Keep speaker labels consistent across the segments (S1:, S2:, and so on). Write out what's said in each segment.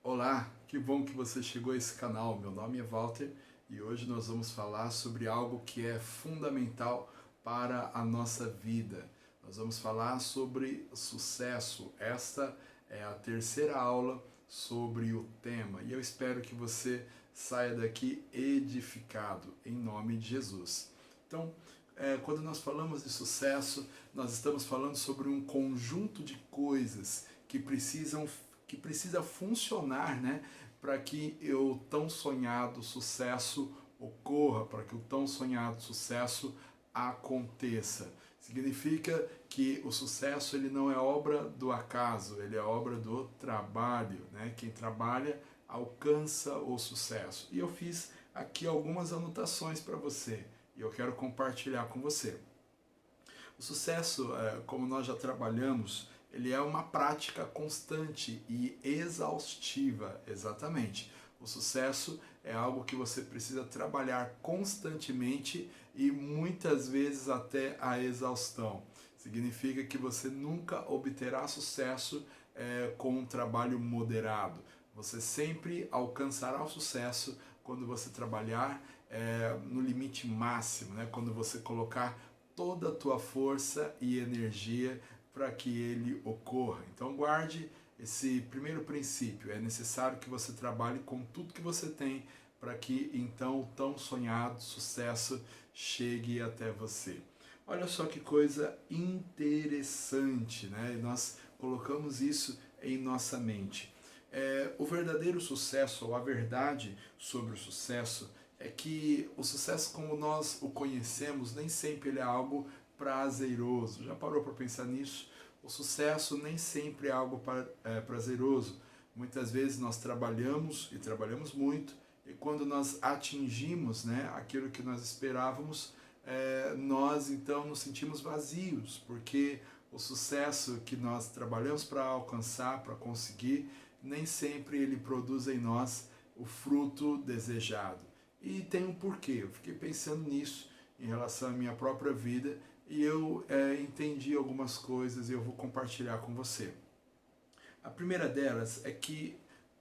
S1: Olá, que bom que você chegou a esse canal. Meu nome é Walter e hoje nós vamos falar sobre algo que é fundamental para a nossa vida. Nós vamos falar sobre sucesso. Esta é a terceira aula sobre o tema e eu espero que você saia daqui edificado em nome de Jesus. Então, quando nós falamos de sucesso, nós estamos falando sobre um conjunto de coisas que precisa funcionar, né, para que o tão sonhado sucesso ocorra, para que o tão sonhado sucesso aconteça. Significa que o sucesso ele não é obra do acaso, ele é obra do trabalho, né? Quem trabalha alcança o sucesso. E eu fiz aqui algumas anotações para você e eu quero compartilhar com você. O sucesso, como nós já trabalhamos, ele é uma prática constante e exaustiva, exatamente. O sucesso é algo que você precisa trabalhar constantemente e muitas vezes até a exaustão. Significa que você nunca obterá sucesso com um trabalho moderado. Você sempre alcançará o sucesso quando você trabalhar no limite máximo, né? Quando você colocar toda a tua força e energia para que ele ocorra. Então guarde esse primeiro princípio. É necessário que você trabalhe com tudo que você tem para que então o tão sonhado sucesso chegue até você. Olha só que coisa interessante, né? Nós colocamos isso em nossa mente. O verdadeiro sucesso, ou a verdade sobre o sucesso, é que o sucesso como nós o conhecemos nem sempre ele é algo prazeroso. Já parou para pensar nisso? O sucesso nem sempre é algo prazeroso. Muitas vezes nós trabalhamos e trabalhamos muito e quando nós atingimos, né, aquilo que nós esperávamos, nós então nos sentimos vazios, porque o sucesso que nós trabalhamos para alcançar, para conseguir, nem sempre ele produz em nós o fruto desejado. E tem um porquê. Eu fiquei pensando nisso em relação à minha própria vida e eu entendi algumas coisas e eu vou compartilhar com você. A primeira delas é que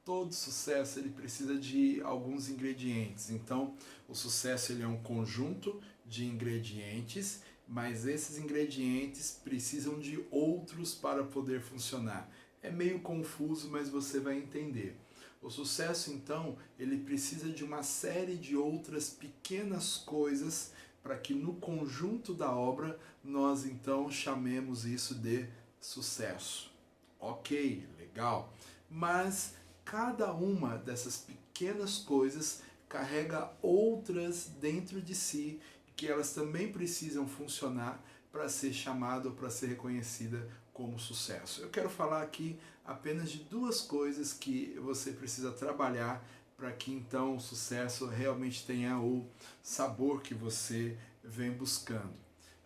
S1: todo sucesso ele precisa de alguns ingredientes. Então, o sucesso ele é um conjunto de ingredientes, mas esses ingredientes precisam de outros para poder funcionar. É meio confuso, mas você vai entender. O sucesso, então, ele precisa de uma série de outras pequenas coisas para que no conjunto da obra nós então chamemos isso de sucesso. Ok, legal. Mas cada uma dessas pequenas coisas carrega outras dentro de si que elas também precisam funcionar para ser chamada ou para ser reconhecida como sucesso. Eu quero falar aqui apenas de duas coisas que você precisa trabalhar para que então o sucesso realmente tenha o sabor que você vem buscando.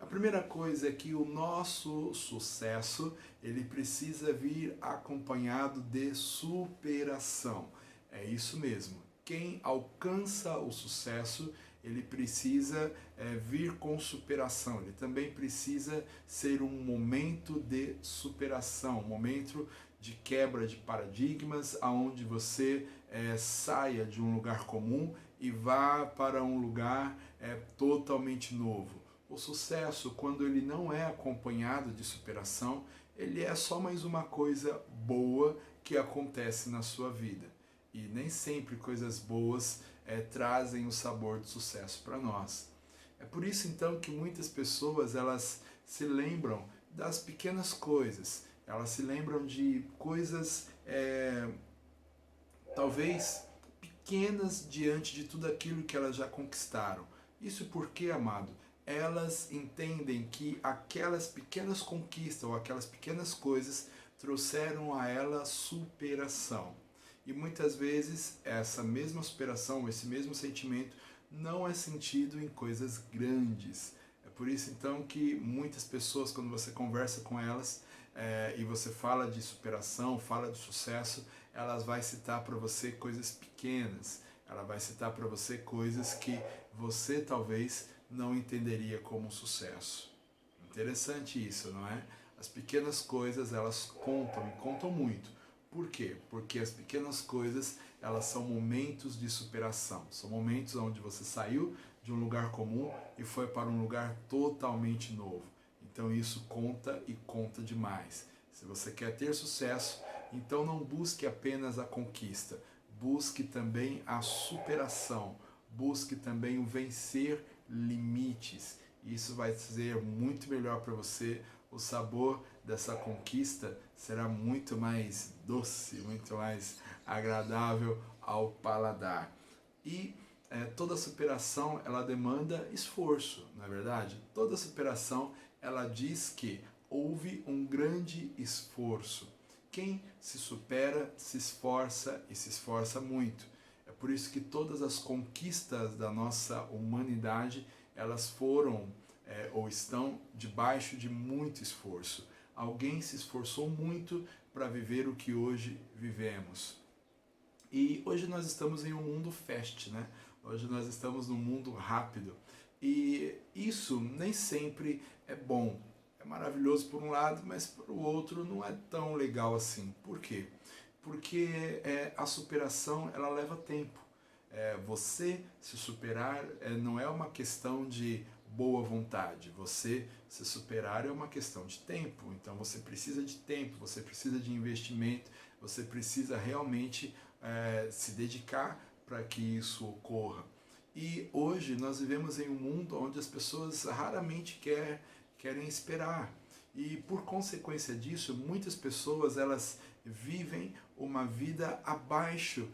S1: A primeira coisa é que o nosso sucesso ele precisa vir acompanhado de superação. É isso mesmo. Quem alcança o sucesso, ele precisa vir com superação. Ele também precisa ser um momento de superação, um momento de quebra de paradigmas, aonde você saia de um lugar comum e vá para um lugar totalmente novo. O sucesso, quando ele não é acompanhado de superação, ele é só mais uma coisa boa que acontece na sua vida. E nem sempre coisas boas trazem o sabor do sucesso para nós. É por isso então que muitas pessoas elas se lembram das pequenas coisas, elas se lembram de coisas talvez pequenas diante de tudo aquilo que elas já conquistaram. Isso porque, amado, elas entendem que aquelas pequenas conquistas ou aquelas pequenas coisas trouxeram a ela superação. E muitas vezes essa mesma superação, esse mesmo sentimento não é sentido em coisas grandes. É por isso então que muitas pessoas, quando você conversa com elas e você fala de superação, fala de sucesso, elas vão citar para você coisas pequenas, ela vai citar para você coisas que você talvez não entenderia como sucesso. Interessante isso, não é? As pequenas coisas elas contam e contam muito. Por quê? Porque as pequenas coisas, elas são momentos de superação. São momentos onde você saiu de um lugar comum e foi para um lugar totalmente novo. Então isso conta e conta demais. Se você quer ter sucesso, então não busque apenas a conquista, busque também a superação, busque também o vencer limites. Isso vai ser muito melhor para você. O sabor dessa conquista será muito mais doce, muito mais agradável ao paladar. E toda superação, ela demanda esforço, não é verdade? Toda superação, ela diz que houve um grande esforço. Quem se supera, se esforça e se esforça muito. É por isso que todas as conquistas da nossa humanidade, elas foram ou estão debaixo de muito esforço. Alguém se esforçou muito para viver o que hoje vivemos. E hoje nós estamos em um mundo fast, né? Hoje nós estamos num mundo rápido. E isso nem sempre é bom. É maravilhoso por um lado, mas por outro não é tão legal assim. Por quê? Porque a superação, ela leva tempo. Você se superar não é uma questão de boa vontade. Você se superar é uma questão de tempo. Então você precisa de tempo, você precisa de investimento, você precisa realmente se dedicar para que isso ocorra. E hoje nós vivemos em um mundo onde as pessoas raramente querem esperar. E por consequência disso, muitas pessoas elas vivem uma vida abaixo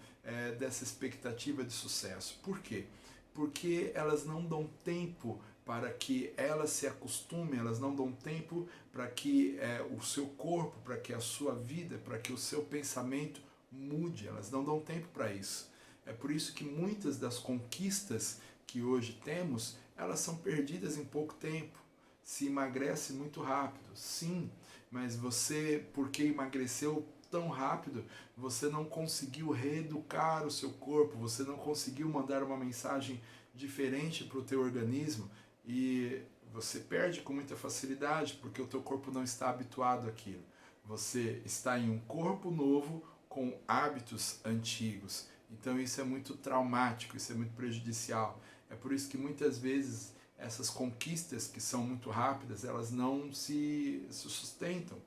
S1: dessa expectativa de sucesso. Por quê? Porque elas não dão tempo para que elas se acostumem, elas não dão tempo para que o seu corpo, para que a sua vida, para que o seu pensamento mude, elas não dão tempo para isso. É por isso que muitas das conquistas que hoje temos, elas são perdidas em pouco tempo. Se emagrece muito rápido, sim, mas você, porque emagreceu tão rápido, você não conseguiu reeducar o seu corpo, você não conseguiu mandar uma mensagem diferente para o teu organismo e você perde com muita facilidade porque o teu corpo não está habituado àquilo. Você está em um corpo novo com hábitos antigos. Então isso é muito traumático, isso é muito prejudicial. É por isso que muitas vezes essas conquistas que são muito rápidas, elas não se sustentam,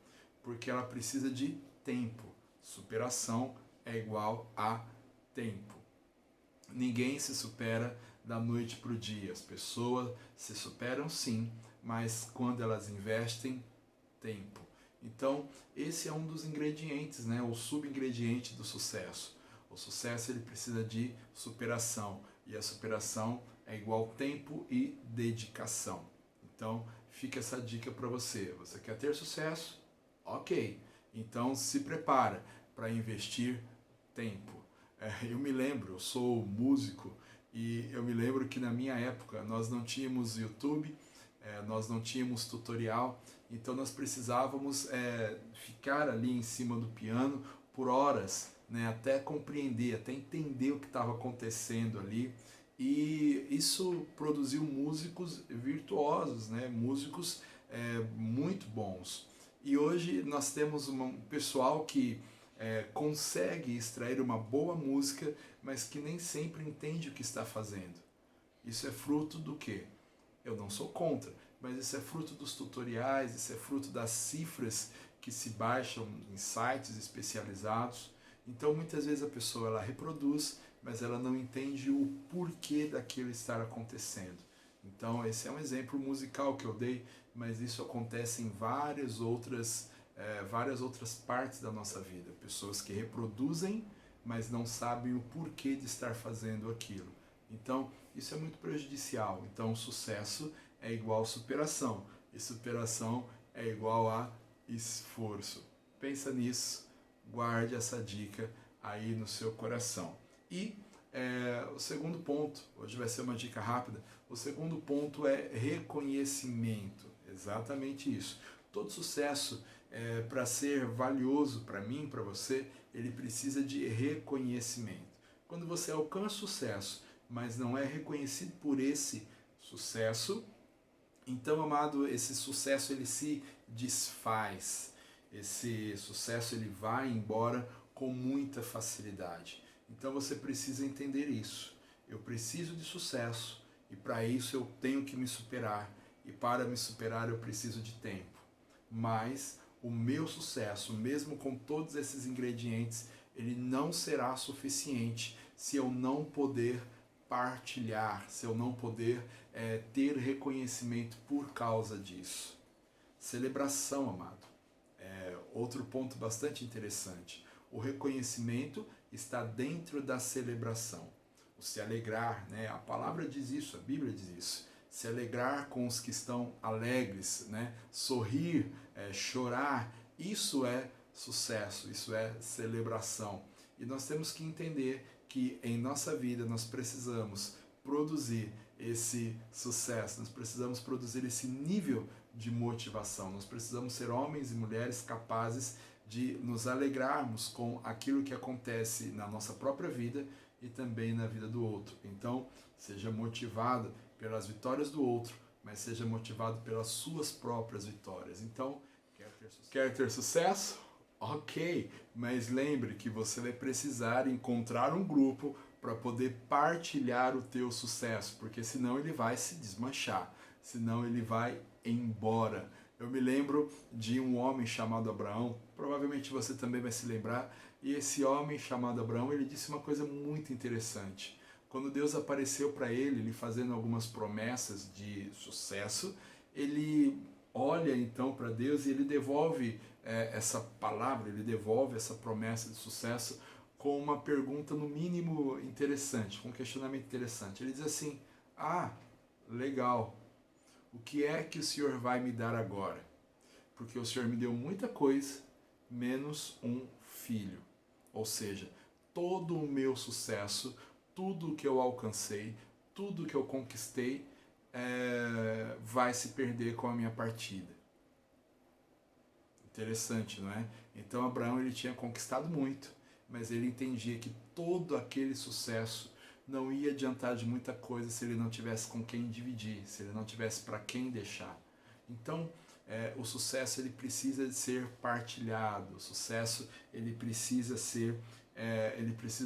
S1: porque ela precisa de tempo. Superação é igual a tempo. Ninguém se supera da noite para o dia. As pessoas se superam sim, mas quando elas investem tempo. Então, esse é um dos ingredientes, né? O subingrediente do sucesso. O sucesso ele precisa de superação, e a superação é igual tempo e dedicação. Então, fica essa dica para você. Você quer ter sucesso? Ok. Então, se prepara para investir tempo. Eu me lembro, eu sou músico, e eu me lembro que na minha época nós não tínhamos YouTube, nós não tínhamos tutorial, então nós precisávamos ficar ali em cima do piano por horas, né, até compreender, até entender o que estava acontecendo ali. E isso produziu músicos virtuosos, né, músicos muito bons. E hoje nós temos um pessoal que consegue extrair uma boa música, mas que nem sempre entende o que está fazendo. Isso é fruto do quê? Eu não sou contra, mas isso é fruto dos tutoriais, isso é fruto das cifras que se baixam em sites especializados. Então muitas vezes a pessoa ela reproduz, mas ela não entende o porquê daquilo estar acontecendo. Então esse é um exemplo musical que eu dei, mas isso acontece em várias outras partes da nossa vida. Pessoas que reproduzem, mas não sabem o porquê de estar fazendo aquilo. Então isso é muito prejudicial. Então o sucesso é igual a superação, e superação é igual a esforço. Pensa nisso, guarde essa dica aí no seu coração. E o segundo ponto, hoje vai ser uma dica rápida, o segundo ponto é reconhecimento. Exatamente isso. Todo sucesso, para ser valioso para mim, para você, ele precisa de reconhecimento. Quando você alcança sucesso, mas não é reconhecido por esse sucesso, então, amado, esse sucesso ele se desfaz. Esse sucesso ele vai embora com muita facilidade. Então você precisa entender isso. Eu preciso de sucesso e para isso eu tenho que me superar. E para me superar eu preciso de tempo. Mas o meu sucesso, mesmo com todos esses ingredientes, ele não será suficiente se eu não poder partilhar, se eu não poder ter reconhecimento por causa disso. Celebração, amado. Outro ponto bastante interessante. O reconhecimento está dentro da celebração. O se alegrar, né? A palavra diz isso, a Bíblia diz isso. Se alegrar com os que estão alegres, né? Sorrir, chorar, isso é sucesso, isso é celebração. E nós temos que entender que em nossa vida nós precisamos produzir esse sucesso, nós precisamos produzir esse nível de motivação, nós precisamos ser homens e mulheres capazes de nos alegrarmos com aquilo que acontece na nossa própria vida e também na vida do outro. Então, seja motivado pelas vitórias do outro, mas seja motivado pelas suas próprias vitórias. Então, quer ter sucesso? Ok, mas lembre que você vai precisar encontrar um grupo para poder partilhar o teu sucesso, porque senão ele vai se desmanchar, senão ele vai embora. Eu me lembro de um homem chamado Abraão, provavelmente você também vai se lembrar, e esse homem chamado Abraão, ele disse uma coisa muito interessante. Quando Deus apareceu para ele, lhe fazendo algumas promessas de sucesso, ele olha então para Deus e ele devolve essa palavra, ele devolve essa promessa de sucesso com uma pergunta no mínimo interessante, com um questionamento interessante. Ele diz assim: legal, o que é que o Senhor vai me dar agora? Porque o Senhor me deu muita coisa, menos um filho. Ou seja, todo o meu sucesso, tudo que eu alcancei, tudo que eu conquistei, vai se perder com a minha partida. Interessante, não é? Então Abraão ele tinha conquistado muito, mas ele entendia que todo aquele sucesso não ia adiantar de muita coisa se ele não tivesse com quem dividir, se ele não tivesse para quem deixar. Então, o sucesso ele precisa de ser partilhado, o sucesso ele precisa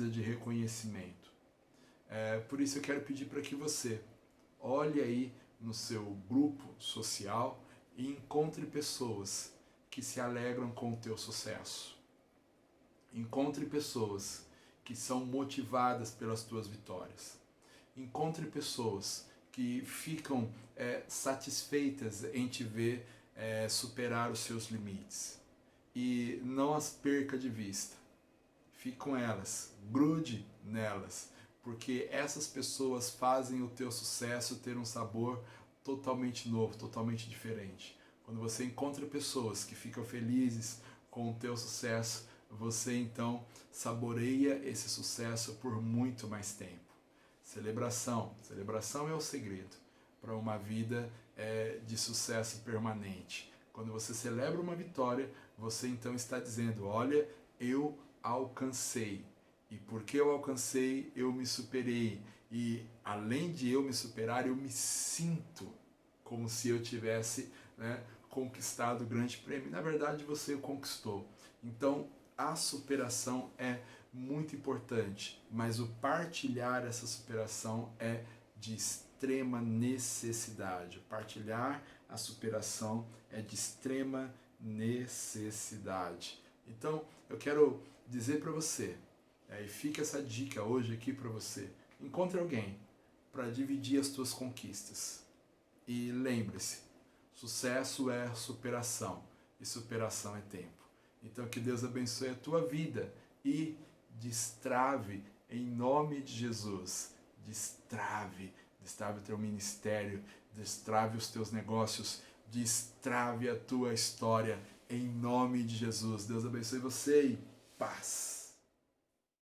S1: de reconhecimento. Por isso eu quero pedir para que você olhe aí no seu grupo social e encontre pessoas que se alegram com o teu sucesso. Encontre pessoas que são motivadas pelas tuas vitórias. Encontre pessoas que ficam satisfeitas em te ver superar os seus limites. E não as perca de vista. Fique com elas, grude nelas, porque essas pessoas fazem o teu sucesso ter um sabor totalmente novo, totalmente diferente. Quando você encontra pessoas que ficam felizes com o teu sucesso, você então saboreia esse sucesso por muito mais tempo. Celebração é o segredo para uma vida de sucesso permanente. Quando você celebra uma vitória, você então está dizendo: olha, eu alcancei. E porque eu alcancei, eu me superei. E além de eu me superar, eu me sinto como se eu tivesse conquistado o grande prêmio. Na verdade, você o conquistou. Então, a superação é muito importante, mas o partilhar essa superação é de extrema necessidade. O partilhar a superação é de extrema necessidade. Então, eu quero dizer para você, e fica essa dica hoje aqui para você: encontre alguém para dividir as tuas conquistas. E lembre-se, sucesso é superação e superação é tempo. Então que Deus abençoe a tua vida e destrave em nome de Jesus. Destrave o teu ministério, destrave os teus negócios, destrave a tua história em nome de Jesus. Deus abençoe você e paz.